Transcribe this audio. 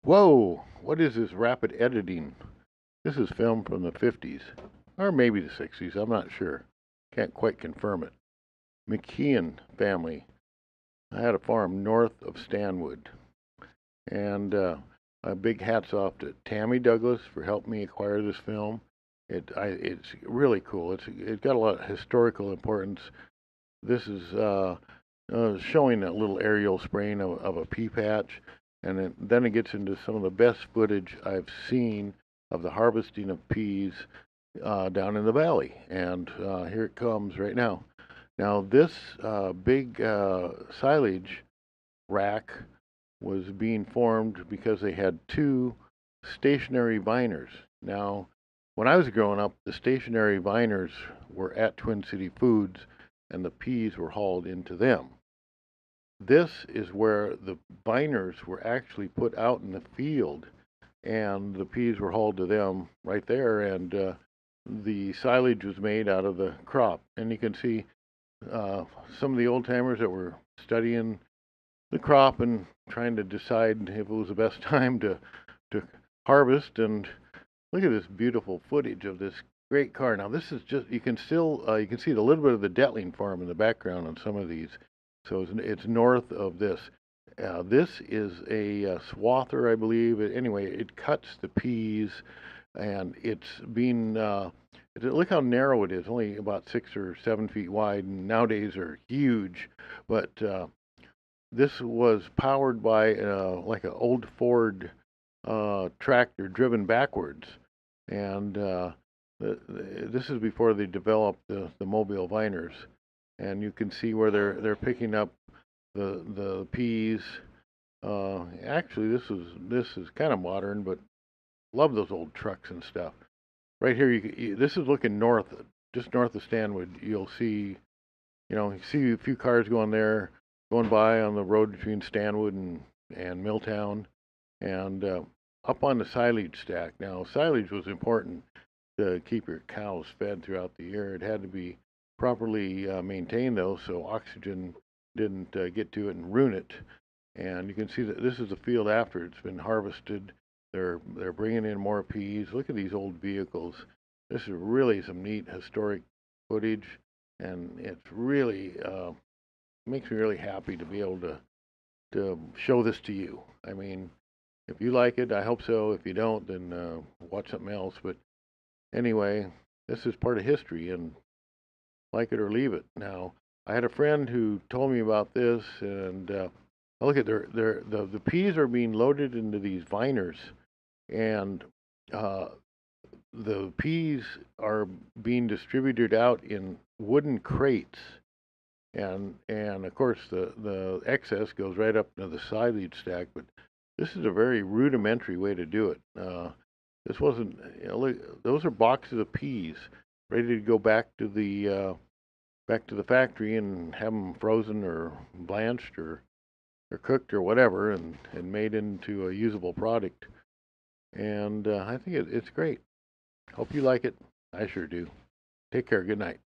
Whoa, what is this rapid editing? This is film from the 50s, or maybe the 60s, I'm not sure. Can't quite confirm it. McKean family. I had a farm north of Stanwood. And a big hats off to Tammy Douglas for helping me acquire this film. It's really cool. It's got a lot of historical importance. This is showing a little aerial spraying of a pea patch, and then it gets into some of the best footage I've seen of the harvesting of peas down in the valley. And here it comes right now. Now this big silage rack was being formed because they had two stationary viners. Now, when I was growing up, the stationary viners were at Twin City Foods and the peas were hauled into them. This is where the viners were actually put out in the field and the peas were hauled to them right there, and the silage was made out of the crop. And you can see some of the old timers that were studying the crop and trying to decide if it was the best time to harvest. And look at this beautiful footage of this great car. Now this is just you can see a little bit of the Detling farm in the background on some of these. So it's north of this. This is a swather, I believe. Anyway, it cuts the peas, and it's being look how narrow it is, only about 6 or 7 feet wide, and nowadays are huge. But this was powered by like an old Ford tractor driven backwards, and this is before they developed the mobile viners. And you can see where they're picking up the peas. Actually, this is kind of modern, but love those old trucks and stuff. Right here, this is looking north, just north of Stanwood. You'll see, you see a few cars going by on the road between Stanwood and Milltown, and up on the silage stack. Now, silage was important to keep your cows fed throughout the year. It had to be properly maintained, though, so oxygen didn't get to it and ruin it. And you can see that this is the field after it's been harvested. They're bringing in more peas. Look at these old vehicles. This is really some neat historic footage, and it's really makes me really happy to be able to show this to you. I mean, if you like it, I hope so. If you don't, then watch something else. But anyway, this is part of history, and like it or leave it. Now, I had a friend who told me about this, and look at the peas are being loaded into these viners, and uh, the peas are being distributed out in wooden crates, and of course the excess goes right up into the silage stack. But this is a very rudimentary way to do it. This wasn't, look, those are boxes of peas ready to go back to the factory and have them frozen or blanched or cooked or whatever, and made into a usable product. And I think it's great. Hope you like it. I sure do. Take care. Good night.